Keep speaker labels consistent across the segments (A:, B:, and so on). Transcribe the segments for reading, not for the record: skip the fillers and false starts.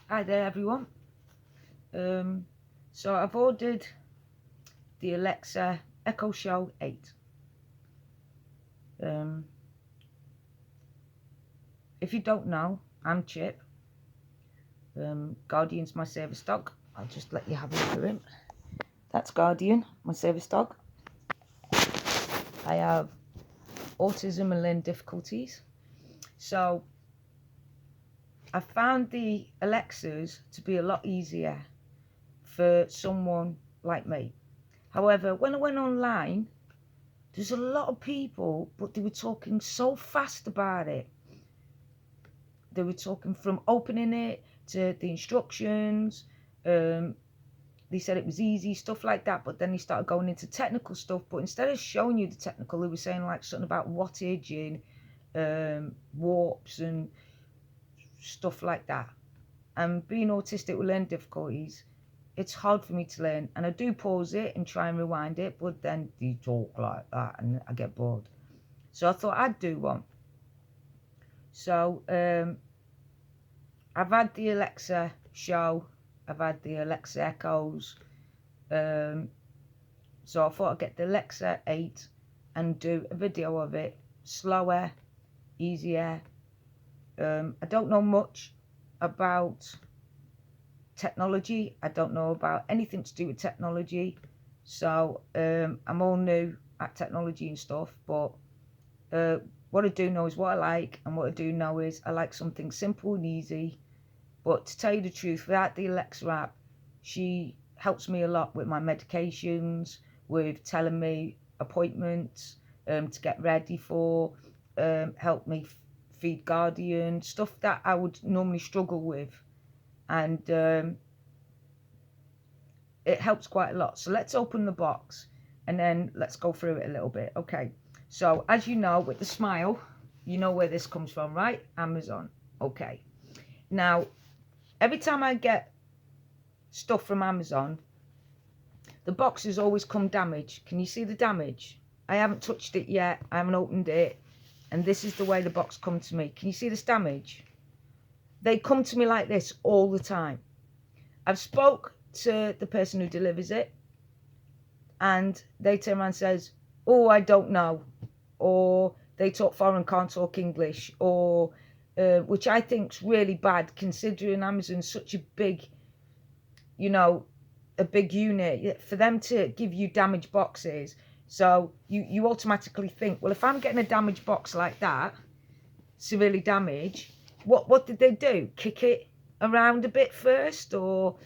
A: Hi there, everyone. So I've ordered the Alexa Echo Show 8. If you don't know, I'm Chip. Guardian's my service dog. I'll just let you have a look at him. That's Guardian, my service dog. I have autism and learning difficulties. So I found the Alexas to be a lot easier for someone like me. However, when I went online, there's a lot of people, but they were talking so fast about it. They were talking from opening it to the instructions. They said it was easy, stuff like that. But then they started going into technical stuff. But instead of showing you the technical, they were saying like something about wattage and warps and stuff like that. And being autistic with learning difficulties, it's hard for me to learn. And I do pause it and try and rewind it, but then they talk like that and I get bored. So I thought I'd do one. So I've had the Alexa Show, I've had the Alexa Echoes, so I thought I'd get the Alexa 8 and do a video of it, slower, easier. I don't know much about technology, I don't know about anything to do with technology, so I'm all new at technology and stuff, but what I do know is what I like, and what I do know is I like something simple and easy. But to tell you the truth, without the Alexa app, she helps me a lot with my medications, with telling me appointments to get ready for, help me feed Guardian, stuff that I would normally struggle with. And it helps quite a lot. So let's open the box and then let's go through it a little bit. Okay, so as you know, with the smile, you know where this comes from, right? Amazon. Okay. Now, every time I get stuff from Amazon, the boxes always come damaged. Can you see the damage? I haven't touched it yet. I haven't opened it. And this is the way the box comes to me. Can you see this damage? They come to me like this all the time. I've spoke to the person who delivers it, and they turn around and says, oh, I don't know. Or they talk foreign, can't talk English. Or which I think's really bad, considering Amazon's such a big, a big unit, for them to give you damaged boxes. So you automatically think, well, if I'm getting a damaged box like that, severely damaged, what did they do? Kick it around a bit first, or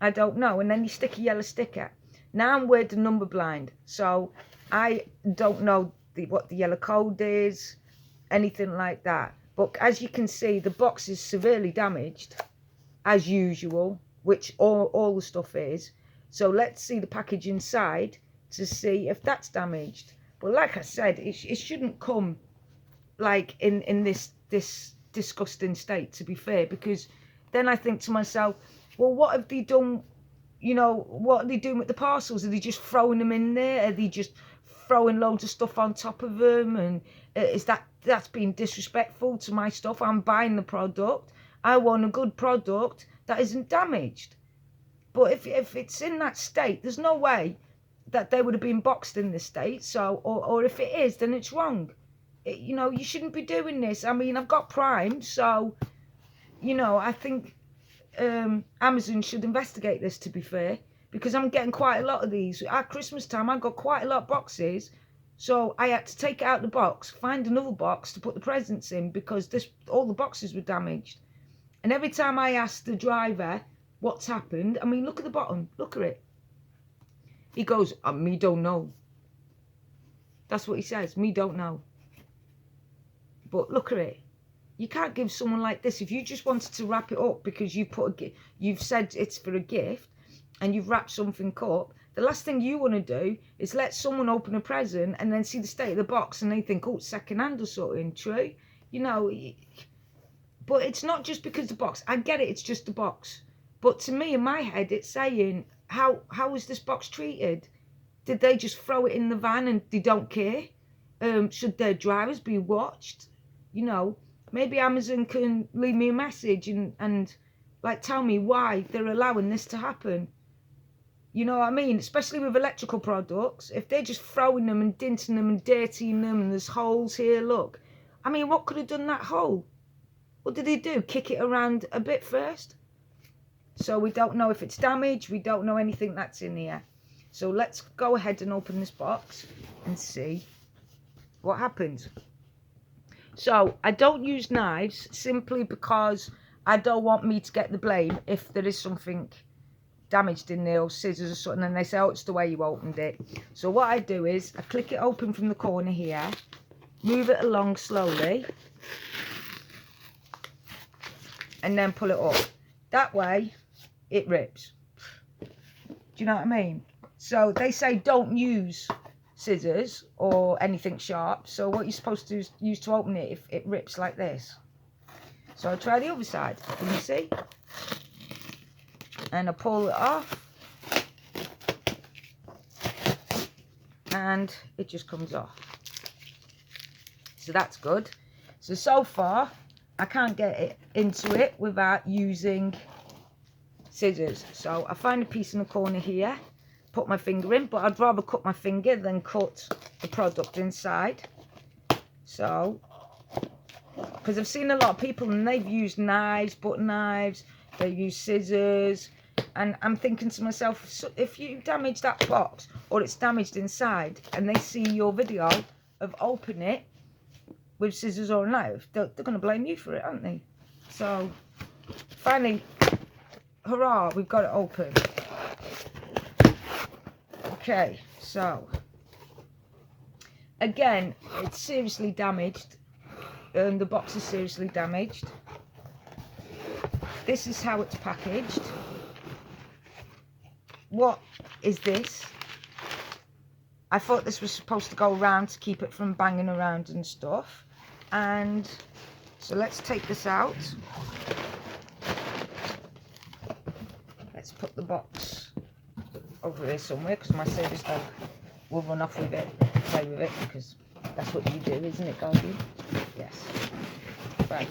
A: I don't know. And then you stick a yellow sticker. Now I'm weird and number blind, so I don't know what the yellow code is, anything like that. But as you can see, the box is severely damaged, as usual, which all the stuff is. So let's see the package inside to see if that's damaged. But like I said, it shouldn't come like in this disgusting state, to be fair, because then I think to myself, well, what have they done? What are they doing with the parcels? Are they just throwing them in there? Are they just throwing loads of stuff on top of them? And that's being disrespectful to my stuff? I'm buying the product. I want a good product that isn't damaged. But if it's in that state, there's no way that they would have been boxed in this state. So, or if it is, then it's wrong. You shouldn't be doing this. I mean, I've got Prime, so I think Amazon should investigate this, to be fair, because I'm getting quite a lot of these. At Christmas time, I got quite a lot of boxes, so I had to take it out the box, find another box to put the presents in, because all the boxes were damaged. And every time I asked the driver what's happened, I mean, look at the bottom, look at it. He goes, me don't know. That's what he says, me don't know. But look at it. You can't give someone like this, if you just wanted to wrap it up because you've said it's for a gift and you've wrapped something up, the last thing you want to do is let someone open a present and then see the state of the box and they think, oh, it's second hand or something. True, but it's not just because the box. I get it, it's just the box, but to me, in my head, it's saying, how was this box treated? Did they just throw it in the van and they don't care? Should their drivers be watched? Maybe Amazon can leave me a message and like tell me why they're allowing this to happen. You know what I mean? Especially with electrical products. If they're just throwing them and dinting them and dirtying them and there's holes here, look. I mean, what could have done that hole? What did they do? Kick it around a bit first? So we don't know if it's damaged. We don't know anything that's in here. So let's go ahead and open this box and see what happens. So I don't use knives simply because I don't want me to get the blame if there is something damaged in there, or scissors or something, and they say, oh, it's the way you opened it. So what I do is I click it open from the corner here, move it along slowly, and then pull it up. That way it rips. Do you know what I mean? So they say don't use scissors or anything sharp. So what you're supposed to use to open it if it rips like this. So I'll try the other side. Can you see? And I pull it off. And it just comes off. So that's good. So far, I can't get it into it without using scissors. So I find a piece in the corner here, put my finger in, but I'd rather cut my finger than cut the product inside. So, because I've seen a lot of people and they've used knives, butter knives, they use scissors, and I'm thinking to myself, if you damage that box or it's damaged inside and they see your video of opening it with scissors or a knife, they're going to blame you for it, aren't they? So finally, hurrah, we've got it open. Okay, so again, it's seriously damaged. The box is seriously damaged. This is how it's packaged. What is this? I thought this was supposed to go around to keep it from banging around and stuff. And so let's take this out. Let's put the box over here somewhere, because my service dog will run off with it, play with it, because that's what you do, isn't it, Goldie? Yes. Right.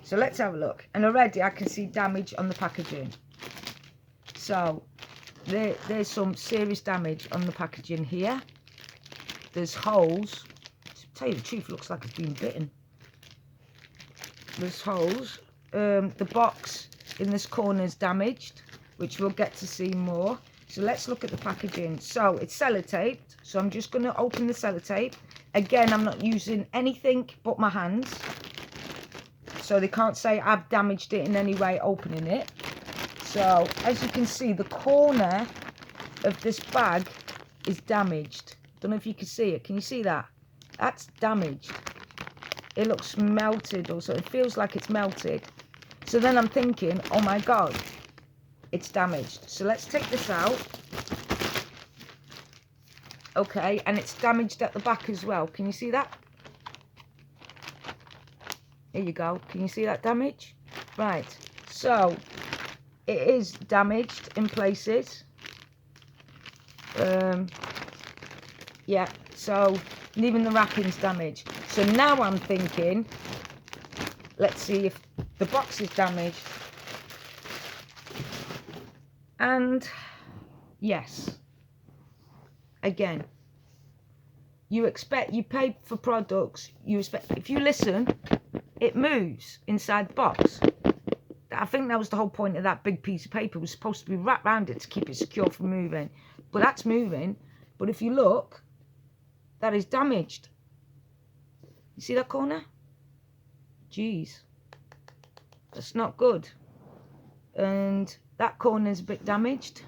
A: So let's have a look. And already I can see damage on the packaging. So there's some serious damage on the packaging here. There's holes. To tell you the truth, it looks like it's been bitten. There's holes. The box in this corner is damaged, which we'll get to see more. So let's look at the packaging. So it's sellotaped. So I'm just going to open the sellotape. Again, I'm not using anything but my hands. So they can't say I've damaged it in any way opening it. So as you can see, the corner of this bag is damaged. Don't know if you can see it. Can you see that? That's damaged. It looks melted also. It feels like it's melted. So then I'm thinking, oh my God, it's damaged. So let's take this out. Okay, and it's damaged at the back as well. Can you see that? There you go. Can you see that damage? Right. So it is damaged in places. Yeah. So even the wrapping's damaged. So now I'm thinking, let's see if the box is damaged. And yes. Again, you pay for products, you expect, if you listen, it moves inside the box. I think that was the whole point of that big piece of paper. It was supposed to be wrapped around it to keep it secure from moving. But that's moving. But if you look, that is damaged. You see that corner? Jeez. That's not good. And that corner is a bit damaged.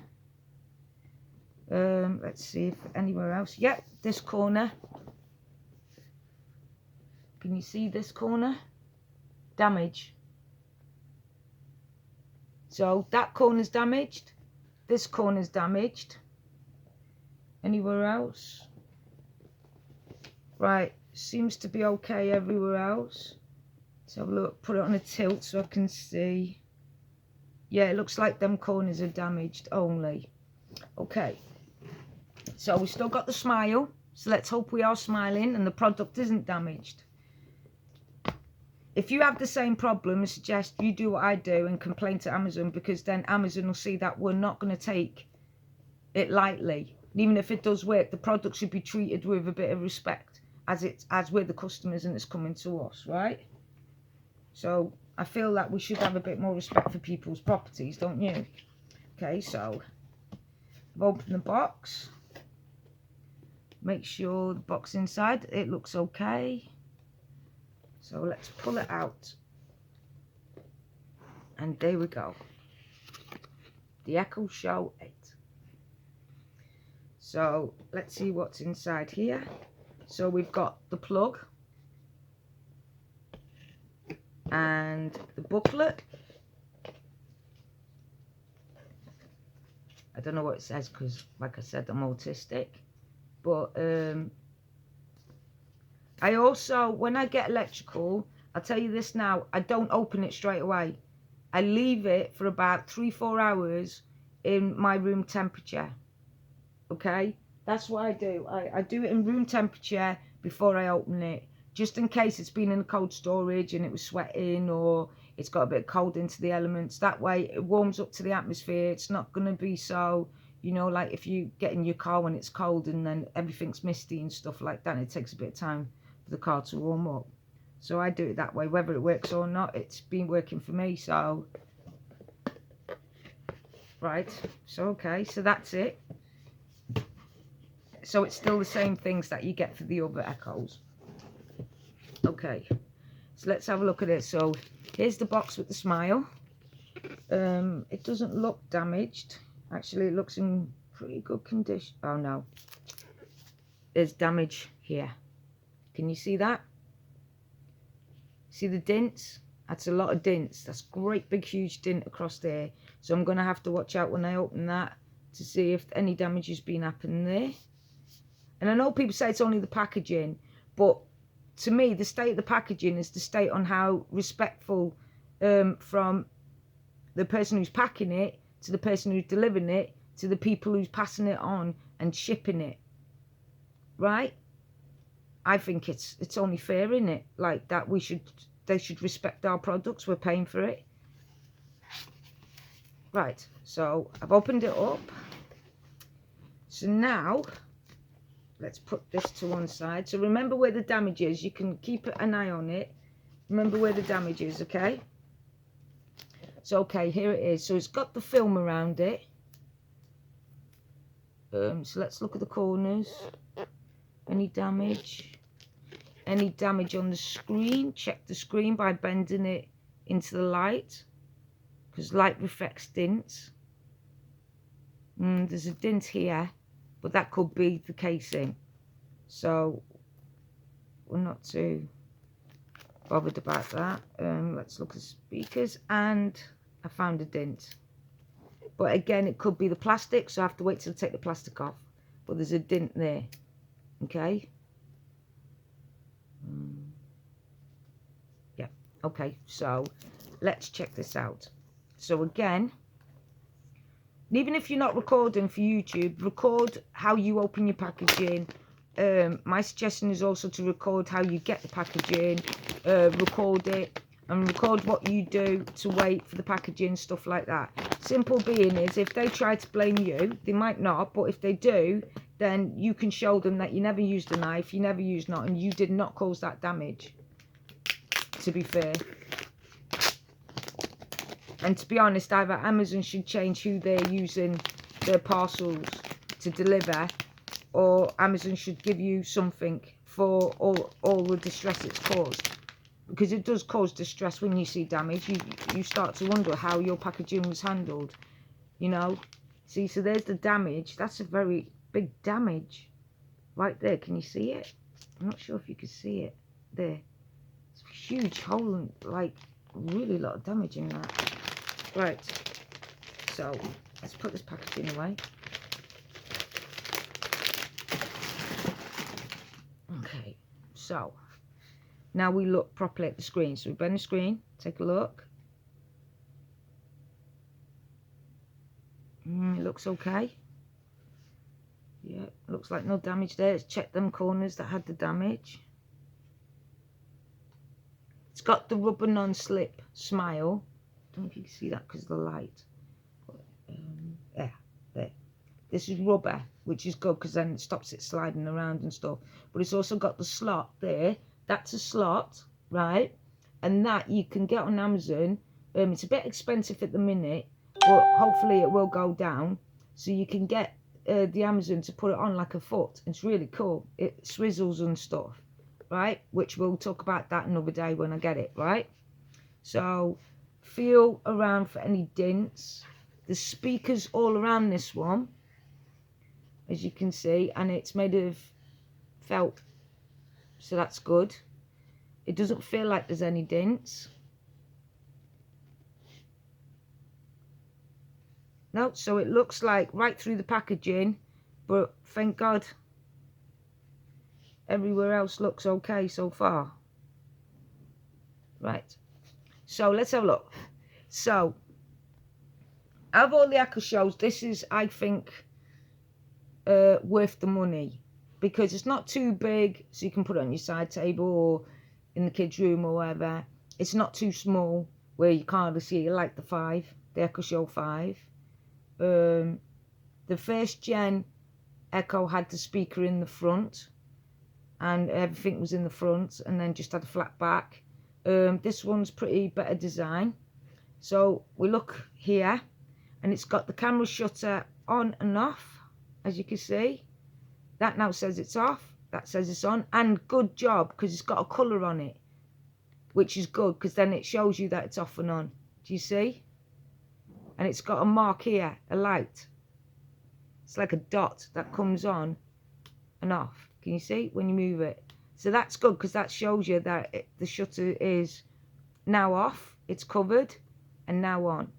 A: Let's see if anywhere else. Yep, this corner. Can you see this corner? Damage. So that corner's damaged. This corner's damaged. Anywhere else? Right, seems to be okay everywhere else. Let's have a look. Put it on a tilt so I can see. Yeah, it looks like them corners are damaged only. Okay. So we've still got the smile. So let's hope we are smiling and the product isn't damaged. if you have the same problem, I suggest you do what I do and complain to Amazon, because then Amazon will see that we're not going to take it lightly. And even if it does work, the product should be treated with a bit of respect, as we're the customers and it's coming to us, right? So I feel that we should have a bit more respect for people's properties, don't you? Okay, so I've opened the box. Make sure the box inside, it looks okay. So let's pull it out. And there we go. The Echo Show 8. So let's see what's inside here. So we've got the plug and the booklet. I don't know what it says because, like I said, I'm autistic. But I also, when I get electrical, I'll tell you this now, I don't open it straight away. I leave it for about 3-4 hours in my room temperature. Okay, that's what I do. I do it in room temperature before I open it, just in case it's been in cold storage and it was sweating, or it's got a bit cold into the elements. That way it warms up to the atmosphere. It's not going to be so, you know, like if you get in your car when it's cold and then everything's misty and stuff like that, and it takes a bit of time for the car to warm up. So I do it that way, whether it works or not. It's been working for me. So right, so okay, so that's it. So it's still the same things that you get for the other Echoes. Okay, so let's have a look at it. So here's the box with the smile. It doesn't look damaged. Actually, it looks in pretty good condition. Oh no, there's damage here. Can you see that? See the dints? That's a lot of dints. That's great big huge dint across there. So I'm going to have to watch out when I open that to see if any damage has been happening there. And I know people say it's only the packaging, but to me, the state of the packaging is the state on how respectful from the person who's packing it, to the person who's delivering it, to the people who's passing it on and shipping it. Right? I think it's only fair, isn't it? Like that they should respect our products. We're paying for it. Right, so I've opened it up. So now let's put this to one side. So remember where the damage is. You can keep an eye on it. Remember where the damage is, okay? So, okay, here it is. So it's got the film around it. So let's look at the corners. Any damage? Any damage on the screen? Check the screen by bending it into the light, because light reflects dints. There's a dint here, but that could be the casing. So we're not too bothered about that. Let's look at the speakers, and I found a dint. But again, it could be the plastic, so I have to wait till I take the plastic off. But there's a dint there. Okay. Yeah. Okay, so let's check this out. So again, even if you're not recording for YouTube, record how you open your packaging. My suggestion is also to record how you get the packaging, record it, and record what you do to wait for the packaging, stuff like that. Simple being is, if they try to blame you, they might not, but if they do, then you can show them that you never used a knife, you never used not, and you did not cause that damage, to be fair. And to be honest, either Amazon should change who they're using their parcels to deliver, or Amazon should give you something for all the distress it's caused. Because it does cause distress when you see damage. You start to wonder how your packaging was handled, you know. See, so there's the damage. That's a very big damage right there. Can you see it? I'm not sure if you can see it there. It's a huge hole, and like really a lot of damage in that. Right, so let's put this packaging away. Okay, so now we look properly at the screen. So we bend the screen, take a look. It looks okay. Yeah, looks like no damage there. Let's check them corners that had the damage. It's got the rubber non-slip smile. I don't know if you can see that because of the light. There. This is rubber, which is good because then it stops it sliding around and stuff. But it's also got the slot there. That's a slot, right? And that you can get on Amazon. It's a bit expensive at the minute, but hopefully it will go down. So you can get the Amazon to put it on like a foot. It's really cool. It swizzles and stuff, right? Which we'll talk about that another day when I get it, right? So feel around for any dents. The speakers all around this one, as you can see, and it's made of felt, so that's good. It doesn't feel like there's any dents. No, so it looks like right through the packaging, but thank God everywhere else looks okay so far. Right, so let's have a look. So out of all the Echo Shows, this is, I think, worth the money, because it's not too big, so you can put it on your side table or in the kids' room or whatever. It's not too small where you can't really see it, like the Echo Show 5. The first gen Echo had the speaker in the front, and everything was in the front, and then just had a flat back. This one's pretty better design. So we look here, and it's got the camera shutter on and off, as you can see. That now says it's off, that says it's on, and good job, because it's got a colour on it, which is good, because then it shows you that it's off and on. Do you see? And it's got a mark here, a light. It's like a dot that comes on and off. Can you see when you move it? So that's good, because that shows you that the shutter is now off, it's covered, and now on.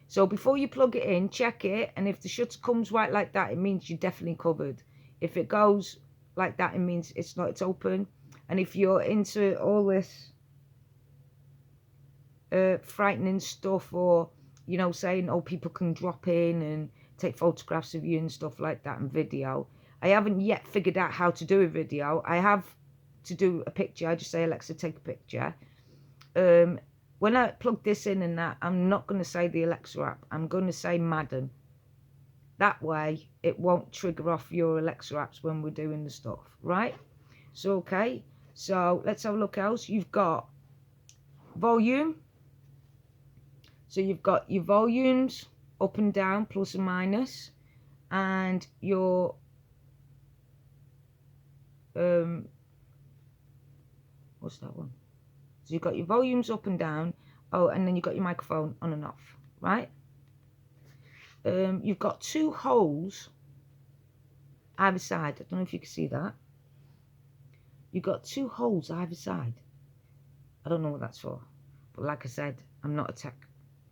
A: So before you plug it in, check it, and if the shutter comes white like that, it means you're definitely covered. If it goes like that, it means it's not, it's open. And if you're into all this frightening stuff, or, you know, saying, oh, people can drop in and take photographs of you and stuff like that, and video, I haven't yet figured out how to do a video. I have to do a picture. I just say, Alexa, take a picture. When I plug this in and that, I'm not going to say the Alexa app. I'm going to say Madden. That way, it won't trigger off your Alexa apps when we're doing the stuff, right? So, okay. So, let's have a look else. You've got volume. So, you've got your volumes up and down, plus and minus. And your what's that one? So you've got your volumes up and down. Oh, and then you've got your microphone on and off, right? You've got two holes either side. I don't know if you can see that. You've got two holes either side. I don't know what that's for. But like I said, I'm not a tech,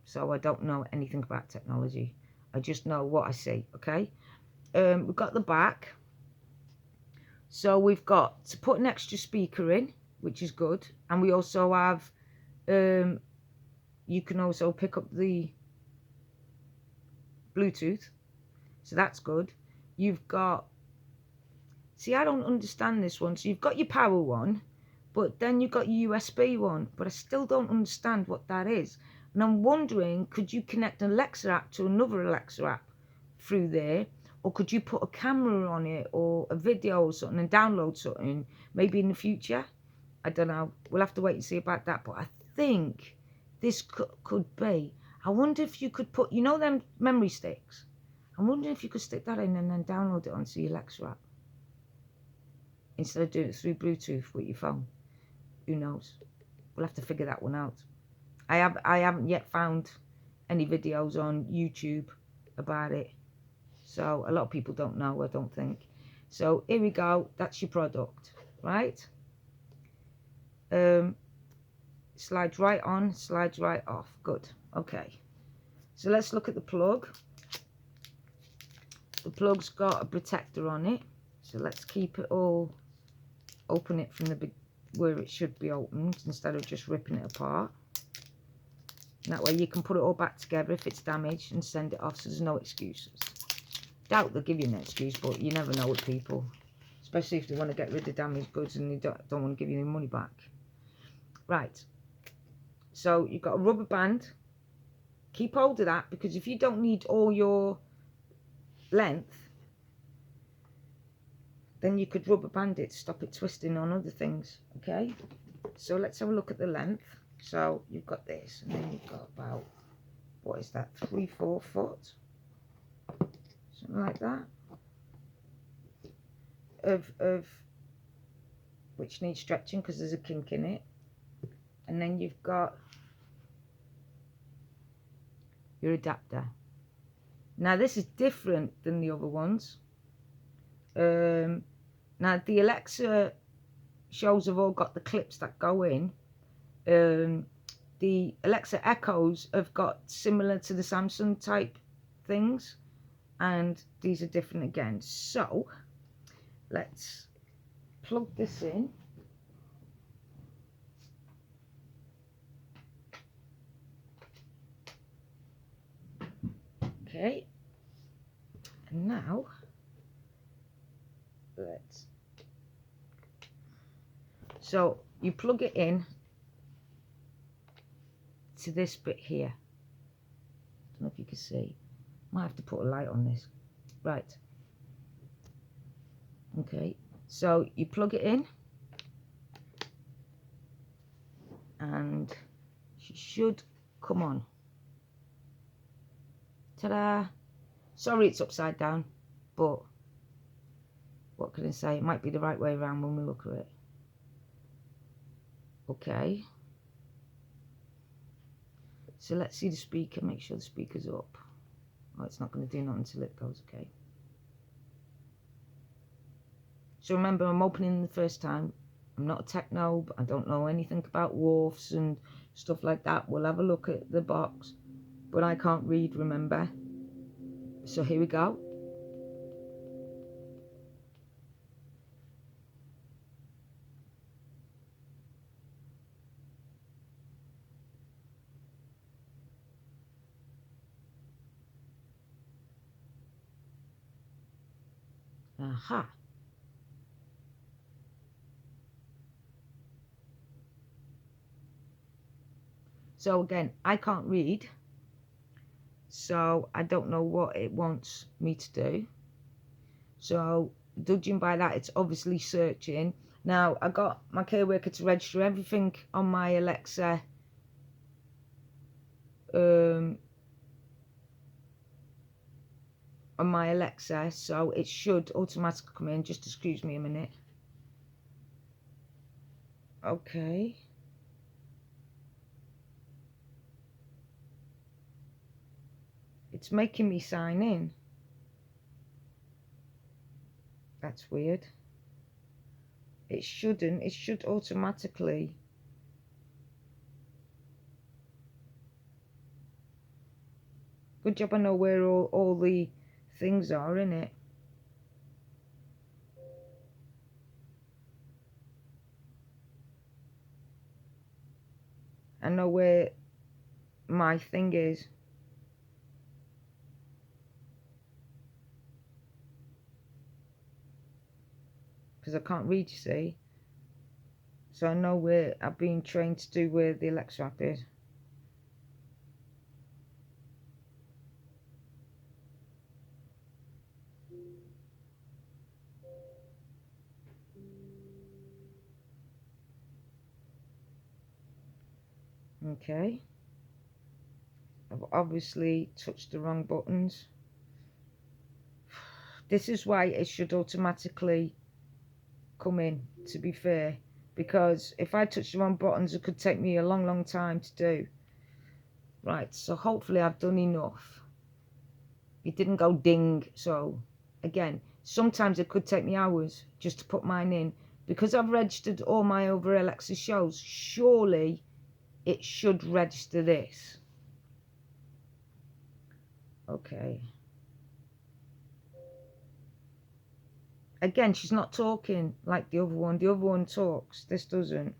A: so I don't know anything about technology. I just know what I see, okay? We've got the back. So we've got to put an extra speaker in, which is good. And we also have, you can also pick up the Bluetooth. So that's good. You've got, see, I don't understand this one. So you've got your power one, but then you've got your USB one. But I still don't understand what that is. And I'm wondering, could you connect an Alexa app to another Alexa app through there? Or could you put a camera on it or a video or something and download something maybe in the future? I don't know. We'll have to wait and see about that. But I think this could be. I wonder if you could put, you know, them memory sticks. I'm wondering if you could stick that in and then download it onto your Alexa app instead of doing it through Bluetooth with your phone. Who knows? We'll have to figure that one out. I haven't yet found any videos on YouTube about it. So a lot of people don't know, I don't think. So here we go. That's your product, right? Slides right on, slides right off. Good. Okay. So let's look at the plug. The plug's got a protector on it. So let's keep it all, open it from the where it should be opened instead of just ripping it apart. And that way you can put it all back together if it's damaged and send it off, so there's no excuses. Doubt they'll give you an excuse, but you never know with people, especially if they want to get rid of damaged goods and they don't want to give you any money back. Right, So you've got a rubber band. Keep hold of that, because if you don't need all your length, then you could rubber band it, stop it twisting on other things. Okay, so let's have a look at the length. So you've got this, and then you've got about, what is that, 3-4 foot, something like that, of which needs stretching because there's a kink in it. And then you've got your adapter. Now this is different than the other ones. Now the Alexa shows have all got the clips that go in. The Alexa Echoes have got similar to the Samsung type things, and these are different again. So let's plug this in. Okay, and now so you plug it in to this bit here. I don't know if you can see. Might have to put a light on this. Right. Okay, so you plug it in, and she should come on. Ta-da! Sorry it's upside down, but what can I say? It might be the right way around when we look at it. Okay. So let's see the speaker, make sure the speaker's up. Oh, it's not going to do nothing until it goes, okay. So remember, I'm opening the first time. I'm not a tech noob. I don't know anything about wharfs and stuff like that. We'll have a look at the box. But I can't read, remember. So here we go. Aha. So again, I can't read. So I don't know what it wants me to do. So judging by that, it's obviously searching. Now I got my care worker to register everything on my Alexa on my Alexa, so it should automatically come in. Just excuse me a minute. Okay. It's making me sign in. That's weird. It shouldn't. It should automatically. Good job I know where all the things are in it. I know where my thing is. Because I can't read, you see. So I know where I've been trained to do where the Alexa app is. Okay. I've obviously touched the wrong buttons. This is why it should automatically come in, to be fair. Because if I touch the wrong buttons, it could take me a long time to do. Right, so hopefully I've done enough. It didn't go ding, so again, sometimes it could take me hours just to put mine in. Because I've registered all my other Alexa shows, surely it should register this. Okay. Again, she's not talking like the other one. The other one talks. This doesn't.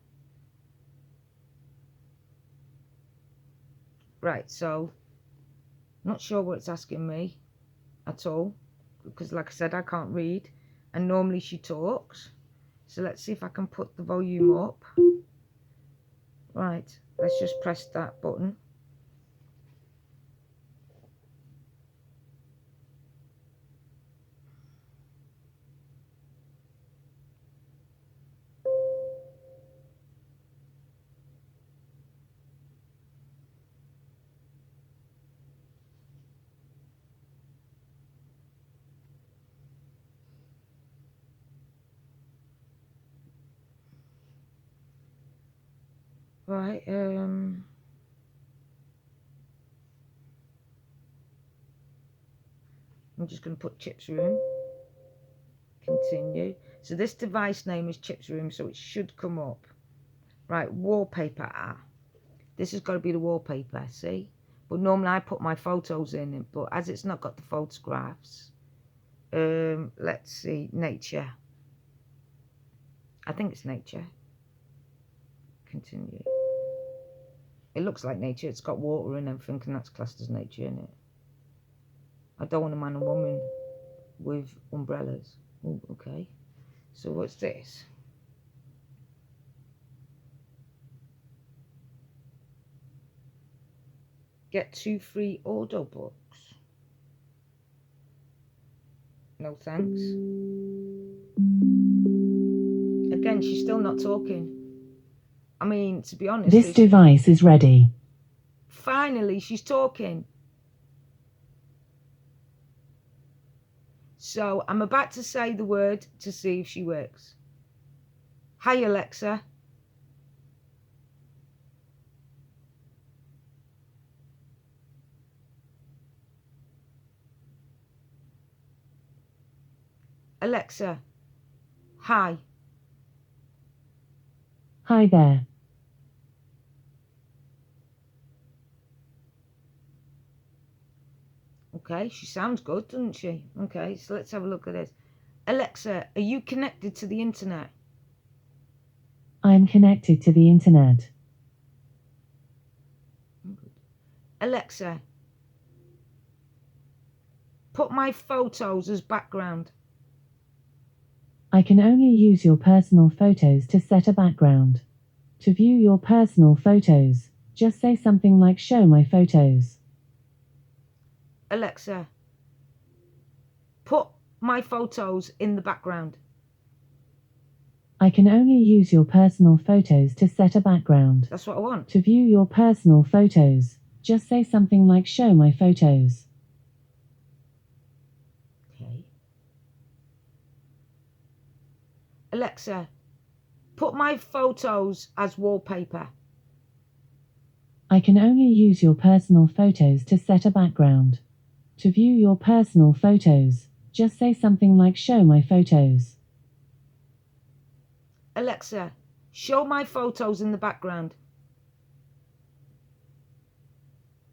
A: Right, so not sure what it's asking me at all, because like I said, I can't read, and normally she talks. So let's see if I can put the volume up. Right, let's just press that button. Right, I'm just going to put Chip's room. Continue. So this device name is Chip's room, so it should come up. Right, wallpaper. This has got to be the wallpaper, see? But normally I put my photos in it, but as it's not got the photographs, let's see, nature. I think it's nature. Continue. It looks like nature. It's got water and everything, and that's classed as nature, isn't it? I don't want a man and woman with umbrellas. Oh, okay. So what's this? Get 2 free audio books. No thanks. Again, she's still not talking. I mean, to be honest,
B: this device is ready.
A: Finally, she's talking. So I'm about to say the word to see if she works. Hi, Alexa. Alexa. Hi.
B: Hi there.
A: Okay, she sounds good, doesn't she? Okay, so let's have a look at this. Alexa, are you connected to the internet?
B: I am connected to the internet.
A: Alexa, put my photos as background.
B: I can only use your personal photos to set a background. To view your personal photos, just say something like show my photos.
A: Alexa, put my photos in the background.
B: I can only use your personal photos to set a background.
A: That's what I want.
B: To view your personal photos, just say something like show my photos.
A: Okay. Alexa, put my photos as wallpaper.
B: I can only use your personal photos to set a background. To view your personal photos, just say something like show my photos.
A: Alexa, show my photos in the background.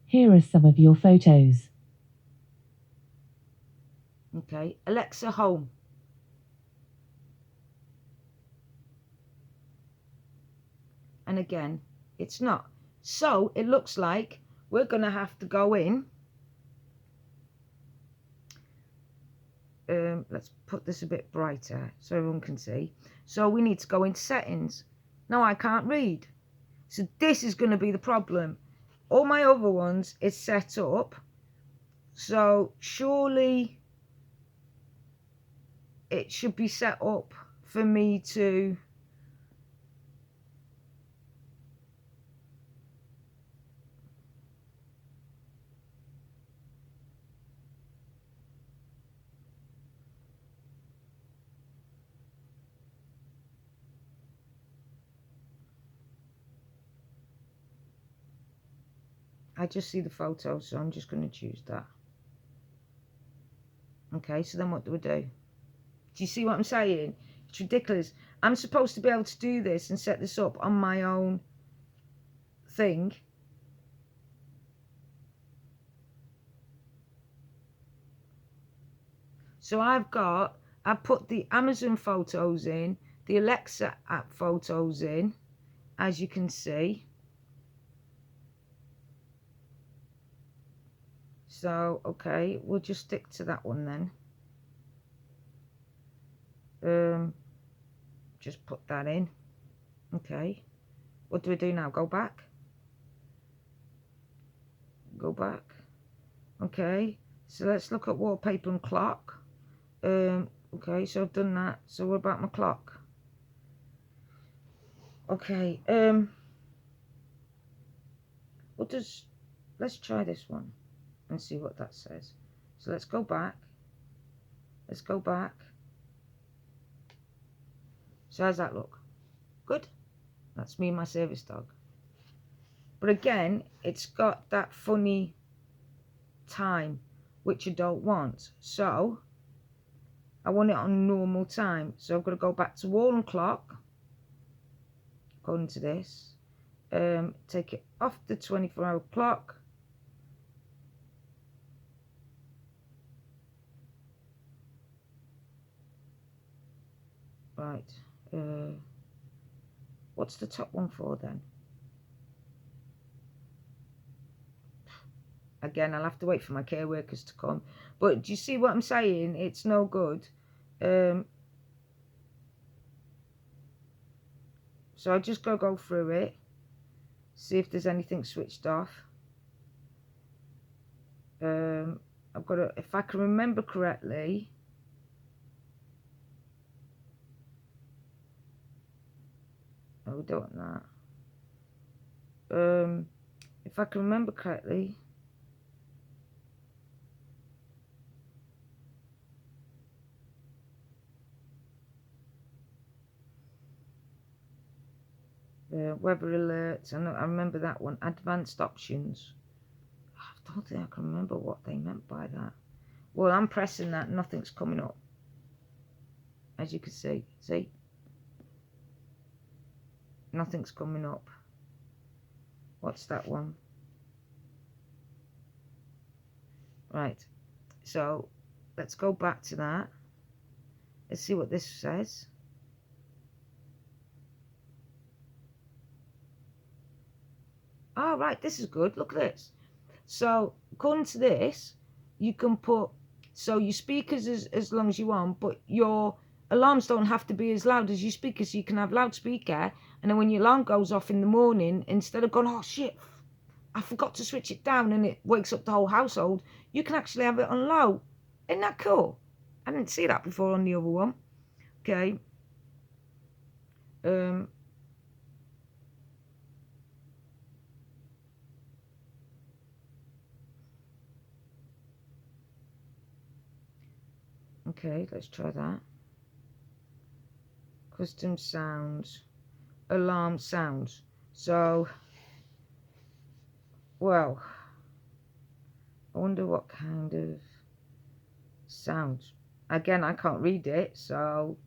B: Here are some of your photos.
A: Okay. Alexa, home. And again, it's not. So it looks like we're going to have to go in. Let's put this a bit brighter so everyone can see. So we need to go into settings. Now I can't read. So this is going to be the problem. All my other ones is set up. So surely it should be set up for me to... I just see the photos, so I'm just going to choose that. Okay, so then what do we do? Do you see what I'm saying? It's ridiculous. I'm supposed to be able to do this and set this up on my own thing. So I've put the Amazon photos in, the Alexa app photos in, as you can see. So, okay, we'll just stick to that one then. Just put that in. Okay. What do we do now? Go back? Go back. Okay, so let's look at wallpaper and clock. Okay, so I've done that. So what about my clock? Okay, let's try this one and see what that says. So let's go back. Let's go back. So how's that look? Good. That's me and my service dog. But again, it's got that funny time, which I don't want. So I want it on normal time. So I've got to go back to wall and clock. According to this. Take it off the 24-hour clock. Right. What's the top one for then? Again, I'll have to wait for my care workers to come. But do you see what I'm saying? It's no good. So I just gotta go through it, see if there's anything switched off. I've got to, if I can remember correctly, oh, we don't want that. If I can remember correctly, weather alerts, I remember that one. Advanced options. I don't think I can remember what they meant by that. Well, I'm pressing that, nothing's coming up. As you can see, nothing's coming up. What's that one? Right, so let's go back to that. Let's see what this says. Oh, right, this is good. Look at this. So according to this, you can put, so your speakers as long as you want, but your alarms don't have to be as loud as your speakers. So you can have loudspeaker, and then when your alarm goes off in the morning, instead of going, oh shit, I forgot to switch it down, and it wakes up the whole household, you can actually have it on low. Isn't that cool? I didn't see that before on the other one. Okay. Okay, let's try that. Custom sounds, alarm sounds. So, well, I wonder what kind of sounds. Again, I can't read it, so